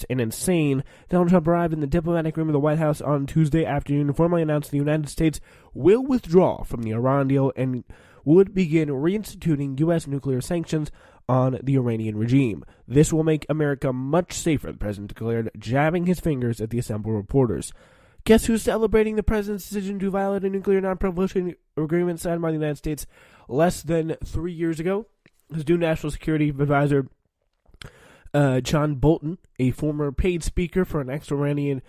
and insane, Donald Trump arrived in the diplomatic room of the White House on Tuesday afternoon and formally announced the United States will withdraw from the Iran deal and would begin reinstituting U.S. nuclear sanctions on the Iranian regime. This will make America much safer, the president declared, jabbing his fingers at the assembled reporters. Guess who's celebrating the president's decision to violate a nuclear non-proliferation agreement signed by the United States less than 3 years ago? His new national security advisor, John Bolton, a former paid speaker for an Iranian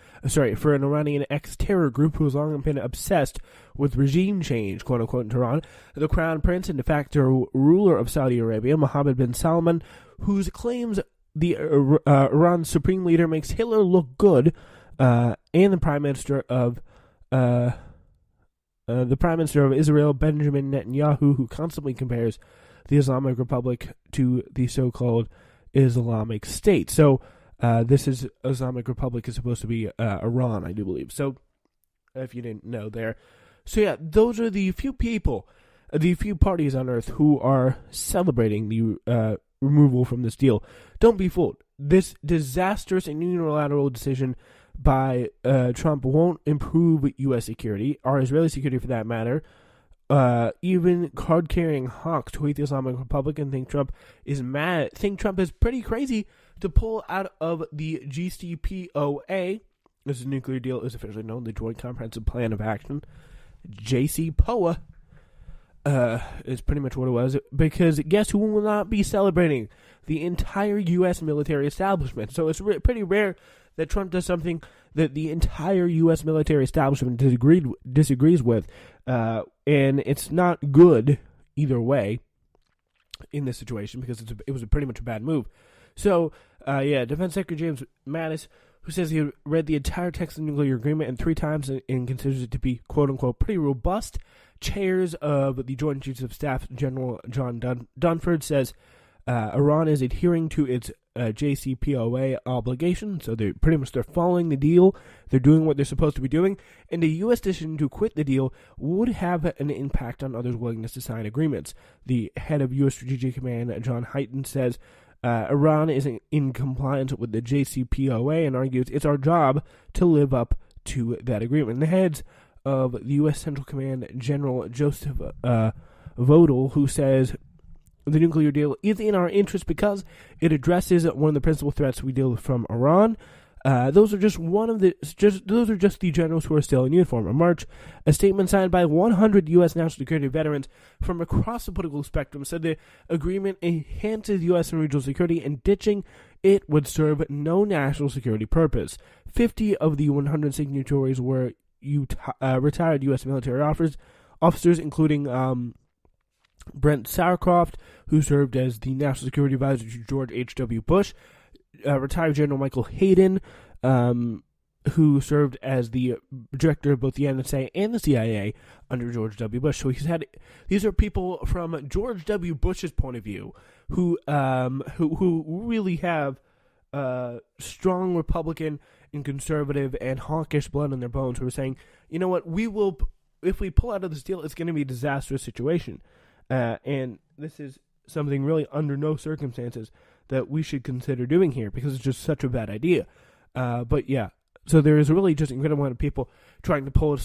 ex-terror group who has long been obsessed with regime change, quote unquote, in Tehran. The crown prince and de facto ruler of Saudi Arabia, Mohammed bin Salman, whose claims the Iran supreme leader makes Hitler look good, and the prime minister of Israel, Benjamin Netanyahu, who constantly compares the Islamic Republic to the so-called Islamic State. So this is Islamic Republic is supposed to be Iran, I do believe. So if you didn't know there. So yeah, those are the few people, the few parties on earth who are celebrating the removal from this deal. Don't be fooled. This disastrous and unilateral decision by Trump won't improve U.S. security, or Israeli security for that matter. Even card-carrying hawks who hate the Islamic Republic and think Trump is pretty crazy to pull out of the JCPOA. This nuclear deal is officially known, the Joint Comprehensive Plan of Action. JCPOA is pretty much what it was, because guess who will not be celebrating? The entire U.S. military establishment. So it's pretty rare that Trump does something that the entire U.S. military establishment disagrees with, and it's not good either way in this situation, because it was pretty much a bad move. So, Defense Secretary James Mattis, who says he read the entire text of the nuclear agreement and 3 times and considers it to be, quote-unquote, pretty robust. Chairs of the Joint Chiefs of Staff, General John Dunford, says Iran is adhering to its JCPOA obligation, so they're following the deal. They're doing what they're supposed to be doing, and the U.S. decision to quit the deal would have an impact on others' willingness to sign agreements. The head of U.S. Strategic Command, John Hyten, says Iran is in compliance with the JCPOA and argues it's our job to live up to that agreement. The heads of the U.S. Central Command, General Joseph Vodal, who says the nuclear deal is in our interest because it addresses one of the principal threats we deal with from Iran. Those are just the generals who are still in uniform. In March, a statement signed by 100 U.S. national security veterans from across the political spectrum said the agreement enhances U.S. and regional security, and ditching it would serve no national security purpose. 50 of the 100 signatories were retired U.S. military officers, including Brent Sauerkraut, who served as the national security advisor to George H.W. Bush, retired General Michael Hayden, who served as the director of both the NSA and the CIA under George W. Bush. So these are people from George W. Bush's point of view who really have strong Republican and conservative and hawkish blood in their bones, who are saying, you know what, if we pull out of this deal, it's going to be a disastrous situation. And this is something really under no circumstances that we should consider doing here, because it's just such a bad idea. So there is really just an incredible amount of people trying to pull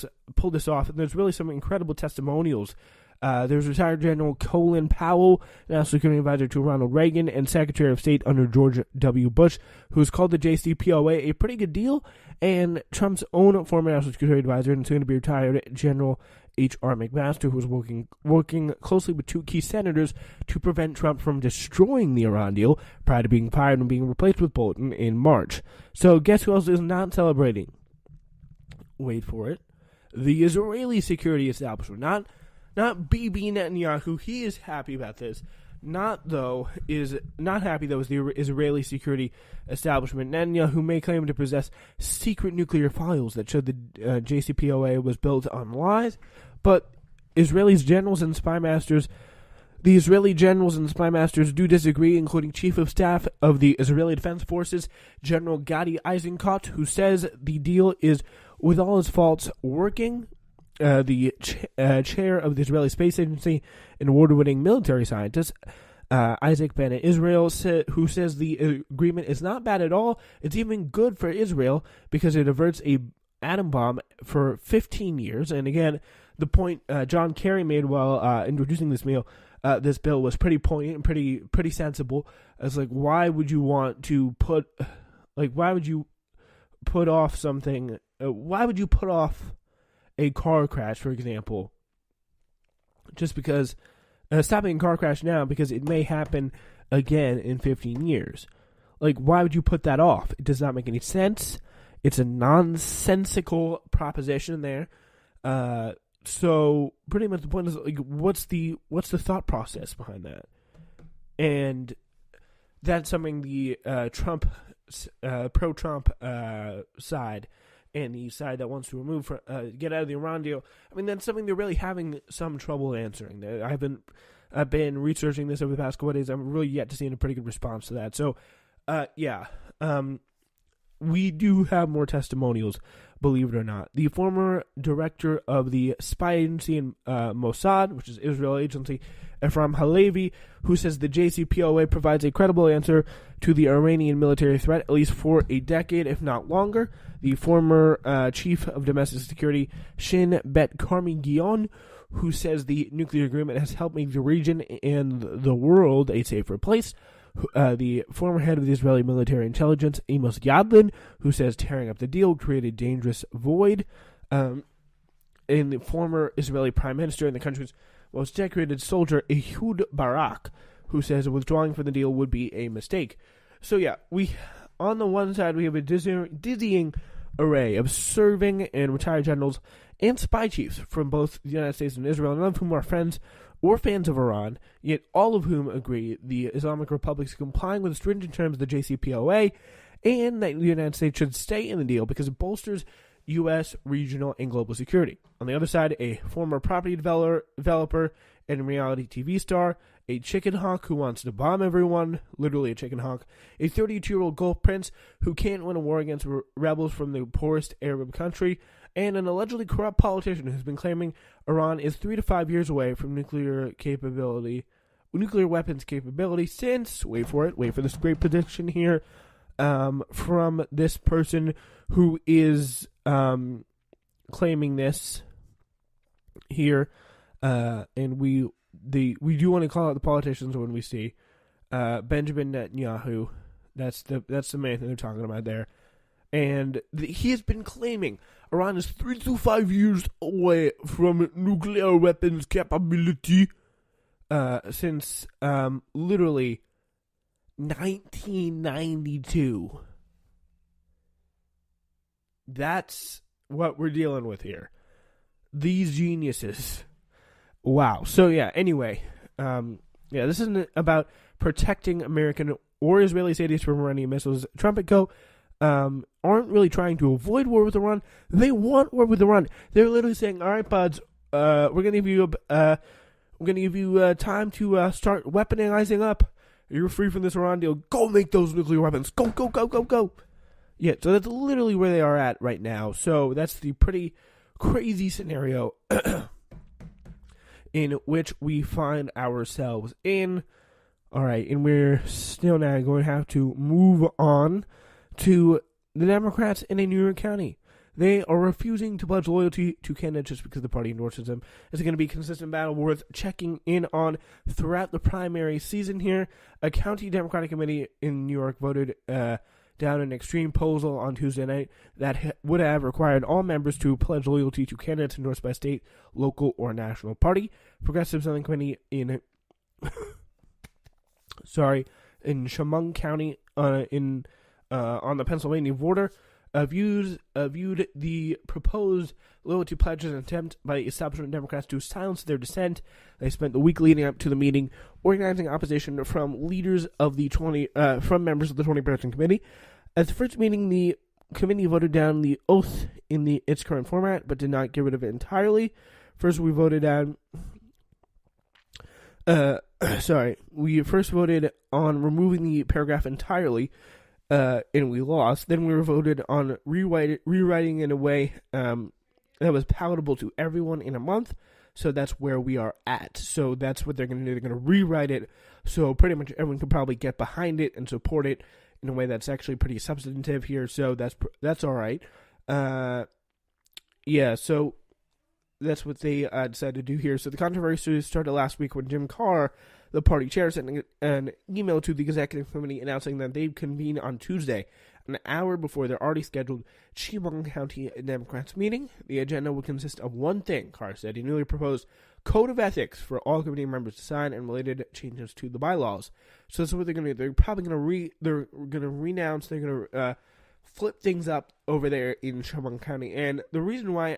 this off, and there's really some incredible testimonials. There's retired General Colin Powell, National Security Advisor to Ronald Reagan and Secretary of State under George W. Bush, who's called the JCPOA a pretty good deal, and Trump's own former National Security Advisor and soon-to-be retired General H.R. McMaster, who was working closely with 2 key senators to prevent Trump from destroying the Iran deal prior to being fired and being replaced with Bolton in March. So guess who else is not celebrating? Wait for it. The Israeli security establishment. Not Bibi Netanyahu. He is happy about this. Not happy though is the Israeli security establishment. Netanyahu may claim to possess secret nuclear files that show the JCPOA was built on lies, but the Israeli generals and spy masters do disagree, including Chief of Staff of the Israeli Defense Forces, General Gadi Eisenkot, who says the deal is, with all its faults, working. The chair of the Israeli Space Agency, an award-winning military scientist, Isaac Bennett Israel, who says the agreement is not bad at all. It's even good for Israel because it averts a atom bomb for 15 years. And again, the point John Kerry made while introducing this bill was pretty poignant and pretty sensible. It's like, why would you want to put off something? Why would you put off a car crash, for example, just because stopping a car crash now because it may happen again in 15 years? Like, why would you put that off? It does not make any sense. It's a nonsensical proposition there. So pretty much the point is, like, what's the thought process behind that? And that's something the pro-Trump side and the side that wants to get out of the Iran deal, I mean, that's something they're really having some trouble answering. I've been researching this over the past couple of days. I'm really yet to see a pretty good response to that. So, we do have more testimonials, believe it or not. The former director of the spy agency in Mossad, which is Israel agency, Ephraim Halevi, who says the JCPOA provides a credible answer to the Iranian military threat, at least for a decade, if not longer. The former chief of domestic security, Shin Bet Karmi Gion, who says the nuclear agreement has helped make the region and the world a safer place. The former head of the Israeli military intelligence, Amos Yadlin, who says tearing up the deal would create a dangerous void. And the former Israeli prime minister and the country's most decorated soldier, Ehud Barak, who says withdrawing from the deal would be a mistake. So yeah, on the one side, we have a dizzying array of serving and retired generals and spy chiefs from both the United States and Israel, none of whom are friends or fans of Iran, yet all of whom agree the Islamic Republic is complying with the stringent terms of the JCPOA and that the United States should stay in the deal because it bolsters U.S. regional and global security. On the other side, a former property developer and reality TV star, a chicken hawk who wants to bomb everyone, literally a chicken hawk, a 32-year-old Gulf prince who can't win a war against rebels from the poorest Arab country, and an allegedly corrupt politician who's been claiming Iran is 3 to 5 years away from nuclear weapons capability since, wait for this great prediction here, from this person who is claiming this here, and we do want to call out the politicians when we see Benjamin Netanyahu. That's the main thing they're talking about there. And he has been claiming Iran is 3 to 5 years away from nuclear weapons capability since literally 1992. That's what we're dealing with here. These geniuses. Wow. So yeah, anyway, this isn't about protecting American or Israeli cities from Iranian missiles. Trump and co. Aren't really trying to avoid war with Iran. They want war with Iran. They're literally saying, "All right, buds, we're gonna give you time to start weaponizing up. You're free from this Iran deal. Go make those nuclear weapons. Go, go, go, go, go." Yeah, so that's literally where they are at right now. So that's the pretty crazy scenario in which we find ourselves in. All right, and we're still now going to have to move on to the Democrats in a New York County. They are refusing to pledge loyalty to candidates just because the party endorses them. It's going to be a consistent battle worth checking in on throughout the primary season here. A county Democratic committee in New York voted down an extreme proposal on Tuesday night that would have required all members to pledge loyalty to candidates endorsed by state, local, or national party. Progressive Southern Committee in Chemung County on the Pennsylvania border viewed the proposed loyalty pledge as an attempt by establishment Democrats to silence their dissent. They spent the week leading up to the meeting organizing opposition from leaders of the from members of the 20-person committee. At the first meeting, the committee voted down the oath in its current format, but did not get rid of it entirely. First, we voted down. We first voted on removing the paragraph entirely. And we lost. Then we were voted on rewriting in a way that was palatable to everyone in a month. So that's where we are at. So that's what they're going to do. They're going to rewrite it so pretty much everyone can probably get behind it and support it in a way that's actually pretty substantive here. So that's all right. So that's what they decided to do here. So the controversy started last week when Jim Carr, the party chair, sent an email to the executive committee announcing that they'd convene on Tuesday, an hour before their already scheduled Chemung County Democrats meeting. The agenda would consist of one thing, Carr said. He newly proposed code of ethics for all committee members to sign and related changes to the bylaws. So that's what they're going to do. They're probably going to renounce. They're going to flip things up over there in Chemung County. And the reason why,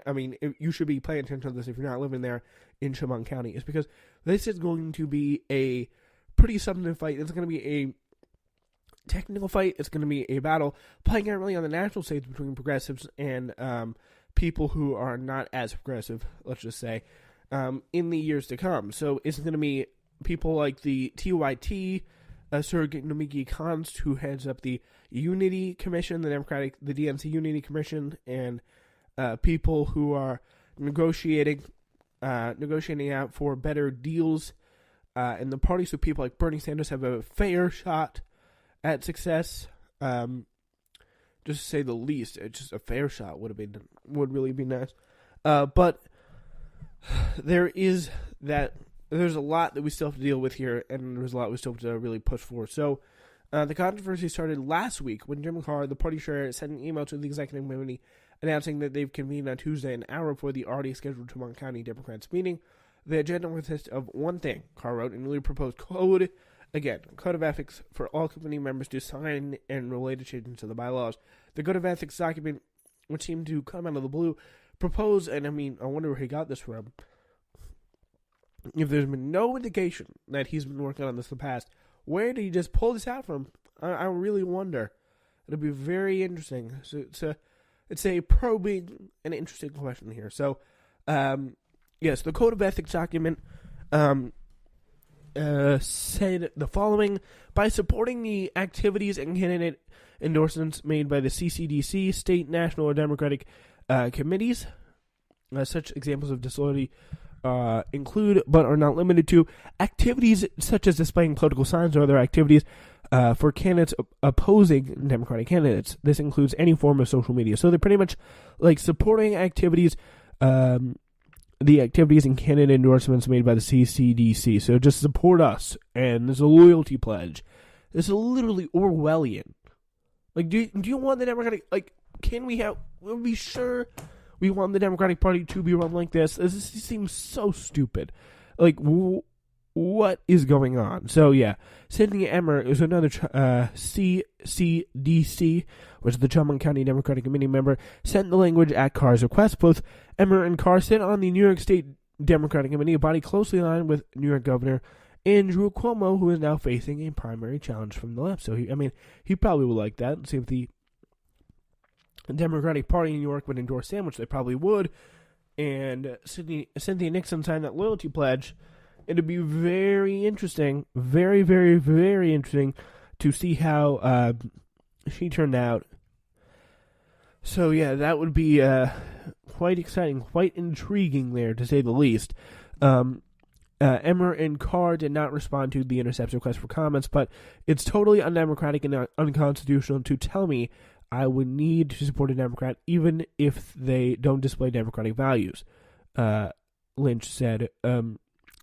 you should be paying attention to this if you're not living there in Chemung County, is because this is going to be a pretty substantive fight. It's going to be a technical fight. It's going to be a battle playing out really on the national stage between progressives and people who are not as progressive, let's just say, in the years to come. So it's going to be people like the TYT, Sir Nomiki Konst, who heads up the Unity Commission, the DNC Unity Commission, and people who are negotiating out for better deals in the party. So people like Bernie Sanders have a fair shot at success, just to say the least. It's just a fair shot would really be nice. But there's a lot that we still have to deal with here, and there's a lot we still have to really push for. So the controversy started last week when Jim Carr, the party chair, sent an email to the executive committee announcing that they've convened on Tuesday, an hour before the already scheduled Chemung County Democrats meeting. The agenda consists of one thing, Carr wrote, a newly proposed code of ethics for all committee members to sign and related changes to the bylaws. The code of ethics document, which seemed to come out of the blue, proposed, and I wonder where he got this from. If there's been no indication that he's been working on this in the past, where did he just pull this out from? I really wonder. It'll be very interesting. So it's a probing and interesting question here. So, yes, the Code of Ethics document said the following: by supporting the activities and candidate endorsements made by the CCDC, state, national, or Democratic committees, such examples of disloyalty include, but are not limited to, activities such as displaying political signs or other activities for candidates opposing Democratic candidates. This includes any form of social media. So they're pretty much like supporting activities, the activities and candidate endorsements made by the CCDC. So just support us, and there's a loyalty pledge. This is literally Orwellian. Like, do you want the Democratic, we'll be sure we want the Democratic Party to be run like this? This seems so stupid. Like, what is going on? So, yeah, Cynthia Emmer is another CCDC, which is the Chemung County Democratic Committee member, sent the language at Carr's request. Both Emmer and Carr sit on the New York State Democratic Committee, a body closely aligned with New York Governor Andrew Cuomo, who is now facing a primary challenge from the left. So, he probably would like that. See if the Democratic Party in New York would endorse him, which they probably would, and Cynthia Nixon signed that loyalty pledge. It'd be very interesting, very, very, very interesting to see how she turned out. So, yeah, that would be quite exciting, quite intriguing there, to say the least. Emmer and Carr did not respond to the Intercept's request for comments, but it's totally undemocratic and unconstitutional to tell me I would need to support a Democrat even if they don't display democratic values, Lynch said.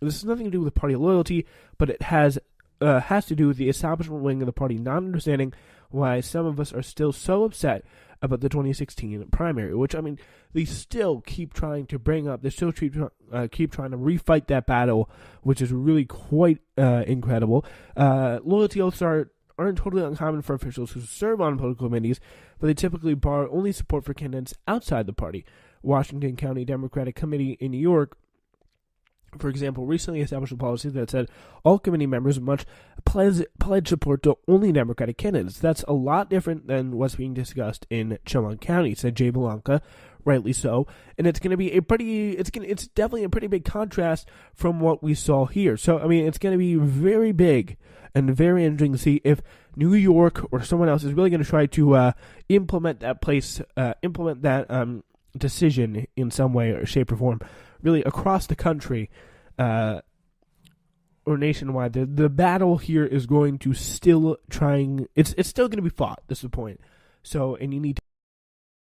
This has nothing to do with party loyalty, but it has to do with the establishment wing of the party not understanding why some of us are still so upset about the 2016 primary, which, they still keep trying to bring up. They still keep trying to refight that battle, which is really quite incredible. Loyalty oaths aren't totally uncommon for officials who serve on political committees, but they typically bar only support for candidates outside the party. Washington County Democratic Committee in New York, for example, recently established a policy that said all committee members must pledge support to only Democratic candidates. That's a lot different than what's being discussed in Chemung County, said Jay Belanca, rightly so. And it's going to be it's definitely a pretty big contrast from what we saw here. So, it's going to be very big and very interesting to see if New York or someone else is really going to try to implement that decision in some way or shape or form. really across the country, or nationwide, the battle here is going to still it's still going to be fought. This is the point. So, and you need to